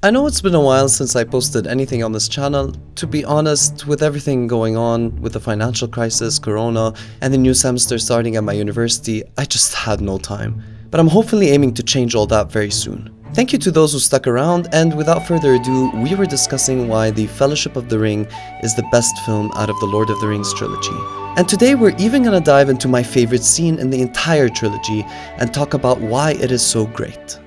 I know it's been a while since I posted anything on this channel. To be honest, with everything going on, with the financial crisis, corona, and the new semester starting at my university, I just had no time. But I'm hopefully aiming to change all that very soon. Thank you to those who stuck around, and without further ado, we were discussing why The Fellowship of the Ring is the best film out of the Lord of the Rings trilogy. And today we're even gonna dive into my favorite scene in the entire trilogy and talk about why it is so great.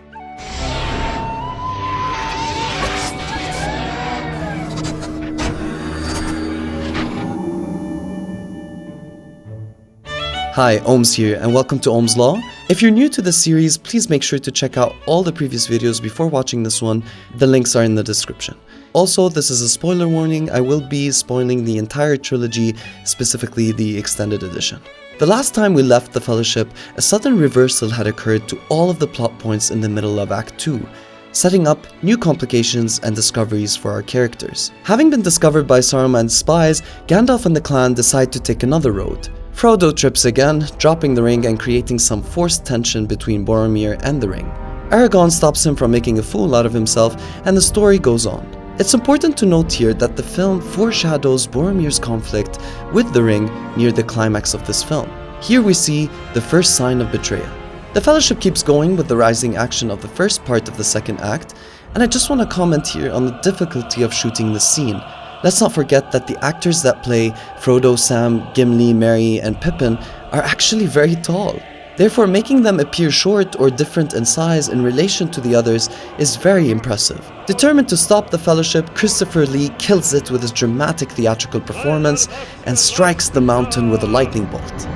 Hi, Omz here, and welcome to OmzLaw. If you're new to this series, please make sure to check out all the previous videos before watching this one. The links are in the description. Also, this is a spoiler warning. I will be spoiling the entire trilogy, specifically the extended edition. The last time we left the Fellowship, a sudden reversal had occurred to all of the plot points in the middle of Act 2, setting up new complications and discoveries for our characters. Having been discovered by Saruman's spies, Gandalf and the clan decide to take another road. Frodo trips again, dropping the ring and creating some forced tension between Boromir and the ring. Aragorn stops him from making a fool out of himself, and the story goes on. It's important to note here that the film foreshadows Boromir's conflict with the ring near the climax of this film. Here we see the first sign of betrayal. The Fellowship keeps going with the rising action of the first part of the second act, and I just want to comment here on the difficulty of shooting this scene. Let's not forget that the actors that play Frodo, Sam, Gimli, Merry, and Pippin are actually very tall. Therefore, making them appear short or different in size in relation to the others is very impressive. Determined to stop the Fellowship, Christopher Lee kills it with his dramatic theatrical performance and strikes the mountain with a lightning bolt.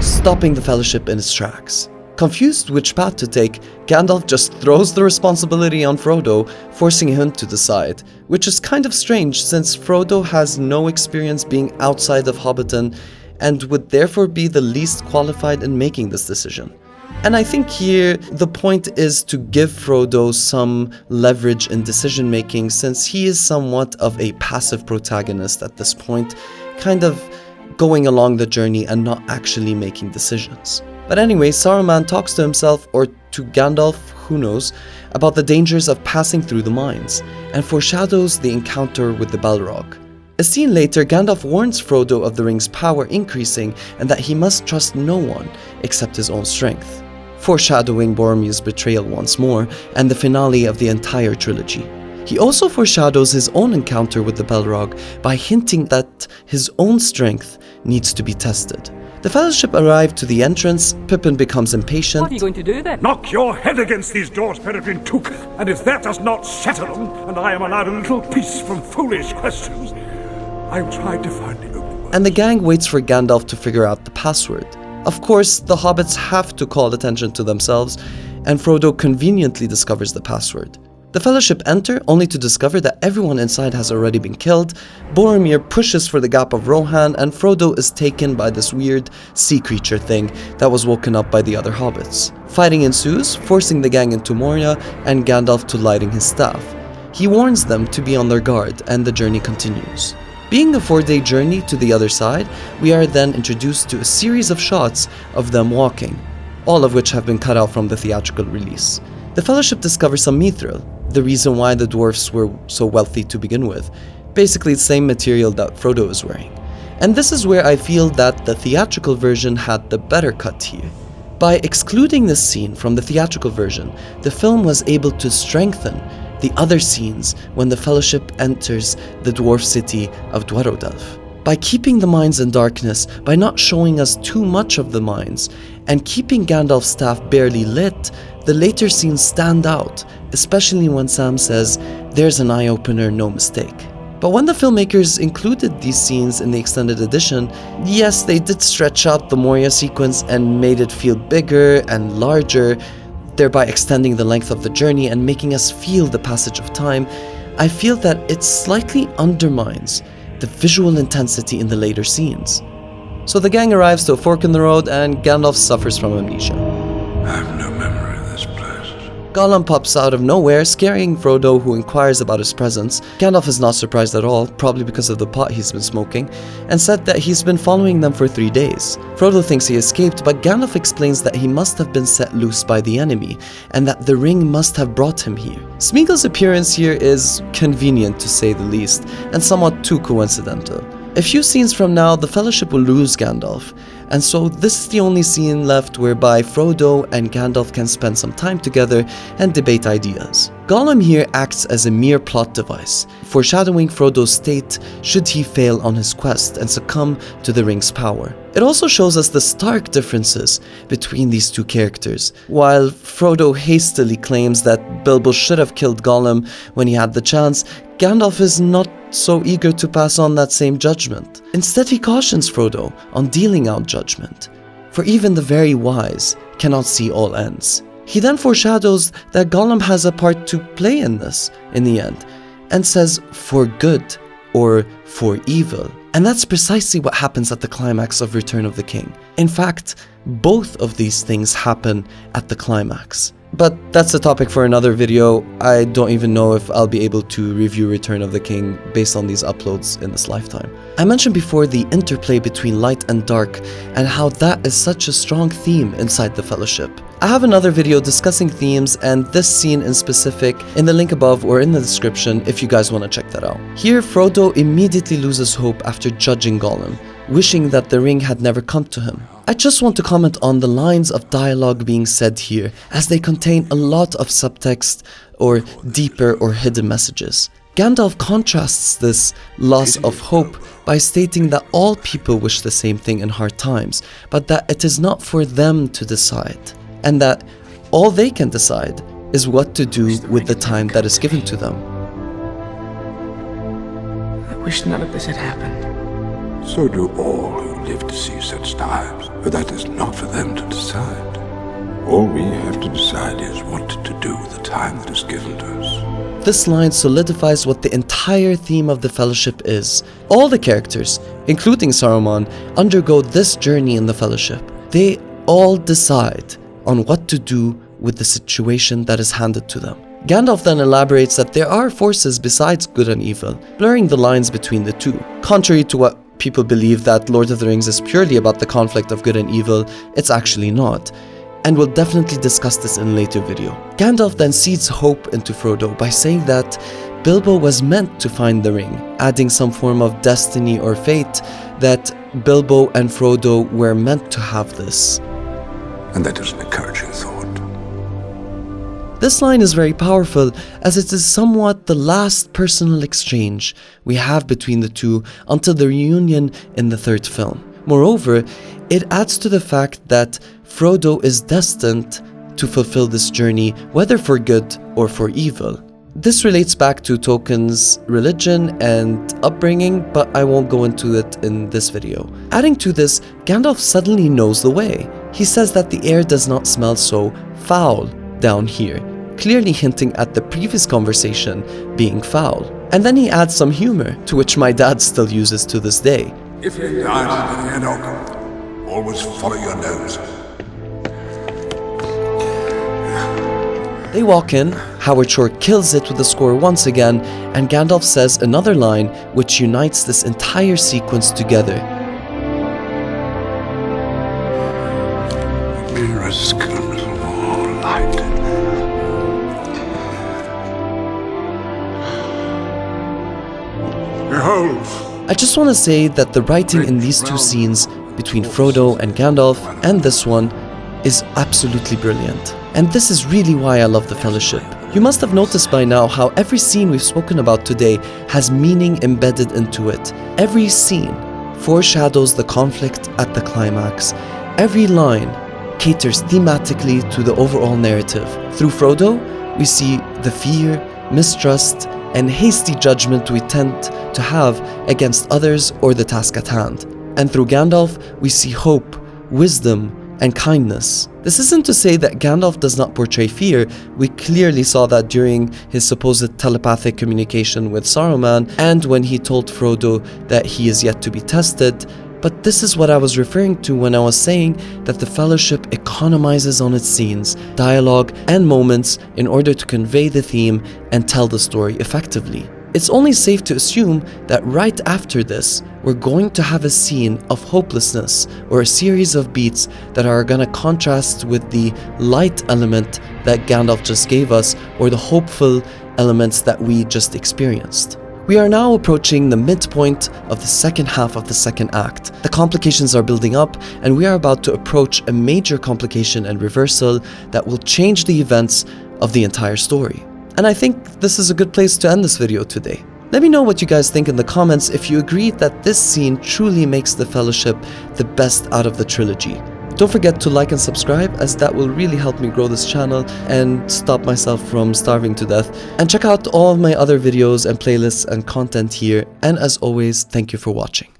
Stopping the Fellowship in its tracks. Confused which path to take, Gandalf just throws the responsibility on Frodo, forcing him to decide, which is kind of strange since Frodo has no experience being outside of Hobbiton and would therefore be the least qualified in making this decision. And I think here the point is to give Frodo some leverage in decision making since he is somewhat of a passive protagonist at this point, kind of going along the journey and not actually making decisions. But anyway, Saruman talks to himself, or to Gandalf, who knows, about the dangers of passing through the mines, and foreshadows the encounter with the Balrog. A scene later, Gandalf warns Frodo of the ring's power increasing and that he must trust no one except his own strength, foreshadowing Boromir's betrayal once more and the finale of the entire trilogy. He also foreshadows his own encounter with the Balrog by hinting that his own strength needs to be tested. The Fellowship arrive to the entrance. Pippin becomes impatient. What are you going to do then? Knock your head against these doors, Peregrine Took, and if that does not settle them, and I am allowed a little peace from foolish questions, I will try to find the only way. And the gang waits for Gandalf to figure out the password. Of course, the hobbits have to call attention to themselves, and Frodo conveniently discovers the password. The Fellowship enter, only to discover that everyone inside has already been killed. Boromir pushes for the Gap of Rohan, and Frodo is taken by this weird sea creature thing that was woken up by the other hobbits. Fighting ensues, forcing the gang into Moria and Gandalf to lighting his staff. He warns them to be on their guard, and the journey continues. Being a 4-day journey to the other side, we are then introduced to a series of shots of them walking, all of which have been cut out from the theatrical release. The Fellowship discovers some mithril, the reason why the dwarfs were so wealthy to begin with, basically the same material that Frodo is wearing. And this is where I feel that the theatrical version had the better cut here. By excluding this scene from the theatrical version, the film was able to strengthen the other scenes when the Fellowship enters the dwarf city of Dwarrodalf. By keeping the mines in darkness, by not showing us too much of the mines, and keeping Gandalf's staff barely lit, the later scenes stand out, especially when Sam says, "There's an eye-opener, no mistake." But when the filmmakers included these scenes in the extended edition, yes, they did stretch out the Moria sequence and made it feel bigger and larger, thereby extending the length of the journey and making us feel the passage of time. I feel that it slightly undermines the visual intensity in the later scenes. So the gang arrives to a fork in the road and Gandalf suffers from amnesia. I have no memory of this place. Gollum pops out of nowhere, scaring Frodo, who inquires about his presence. Gandalf is not surprised at all, probably because of the pot he's been smoking, and said that he's been following them for 3 days. Frodo thinks he escaped, but Gandalf explains that he must have been set loose by the enemy, and that the ring must have brought him here. Smeagol's appearance here is convenient to say the least, and somewhat too coincidental. A few scenes from now, the Fellowship will lose Gandalf, and so this is the only scene left whereby Frodo and Gandalf can spend some time together and debate ideas. Gollum here acts as a mere plot device, foreshadowing Frodo's state should he fail on his quest and succumb to the ring's power. It also shows us the stark differences between these two characters. While Frodo hastily claims that Bilbo should have killed Gollum when he had the chance, Gandalf is not so eager to pass on that same judgment. Instead, he cautions Frodo on dealing out judgment, for even the very wise cannot see all ends. He then foreshadows that Gollum has a part to play in this, in the end, and says for good or for evil. And that's precisely what happens at the climax of Return of the King. In fact, both of these things happen at the climax. But that's a topic for another video. I don't even know if I'll be able to review Return of the King based on these uploads in this lifetime. I mentioned before the interplay between light and dark and how that is such a strong theme inside the Fellowship. I have another video discussing themes and this scene in specific in the link above or in the description if you guys want to check that out. Here, Frodo immediately loses hope after judging Gollum, wishing that the ring had never come to him. I just want to comment on the lines of dialogue being said here, as they contain a lot of subtext or deeper or hidden messages. Gandalf contrasts this loss of hope by stating that all people wish the same thing in hard times, but that it is not for them to decide, and that all they can decide is what to do with the time that is given to them. I wish none of this had happened. So do all who live to see such times, but that is not for them to decide. All we have to decide is what to do with the time that is given to us. This line solidifies what the entire theme of the Fellowship is. All the characters, including Saruman, undergo this journey in the Fellowship. They all decide on what to do with the situation that is handed to them. Gandalf then elaborates that there are forces besides good and evil, blurring the lines between the two. Contrary to what people believe that Lord of the Rings is purely about the conflict of good and evil, it's actually not, and we'll definitely discuss this in a later video. Gandalf then seeds hope into Frodo by saying that Bilbo was meant to find the ring, adding some form of destiny or fate, that Bilbo and Frodo were meant to have this. And that is an encouraging thought. This line is very powerful, as it is somewhat the last personal exchange we have between the two until the reunion in the third film. Moreover, it adds to the fact that Frodo is destined to fulfill this journey, whether for good or for evil. This relates back to Tolkien's religion and upbringing, but I won't go into it in this video. Adding to this, Gandalf suddenly knows the way. He says that the air does not smell so foul down here, clearly hinting at the previous conversation being foul. And then he adds some humor, to which my dad still uses to this day. If you dine with the Enoch, always follow your nose. They walk in, Howard Shore kills it with the score once again, and Gandalf says another line which unites this entire sequence together. Mirrors comes all light. Behold! I just want to say that the writing in these two scenes, between Frodo and Gandalf, and this one, is absolutely brilliant. And this is really why I love the Fellowship. You must have noticed by now how every scene we've spoken about today has meaning embedded into it. Every scene foreshadows the conflict at the climax. Every line caters thematically to the overall narrative. Through Frodo, we see the fear, mistrust, and hasty judgment we tend to have against others or the task at hand. And through Gandalf, we see hope, wisdom, and kindness. This isn't to say that Gandalf does not portray fear. We clearly saw that during his supposed telepathic communication with Saruman, and when he told Frodo that he is yet to be tested, But this is what I was referring to when I was saying that the Fellowship economizes on its scenes, dialogue, and moments in order to convey the theme and tell the story effectively. It's only safe to assume that right after this, we're going to have a scene of hopelessness or a series of beats that are gonna contrast with the light element that Gandalf just gave us or the hopeful elements that we just experienced. We are now approaching the midpoint of the second half of the second act. The complications are building up, and we are about to approach a major complication and reversal that will change the events of the entire story. And I think this is a good place to end this video today. Let me know what you guys think in the comments if you agree that this scene truly makes the Fellowship the best out of the trilogy. Don't forget to like and subscribe, as that will really help me grow this channel and stop myself from starving to death. And check out all of my other videos and playlists and content here. And as always, thank you for watching.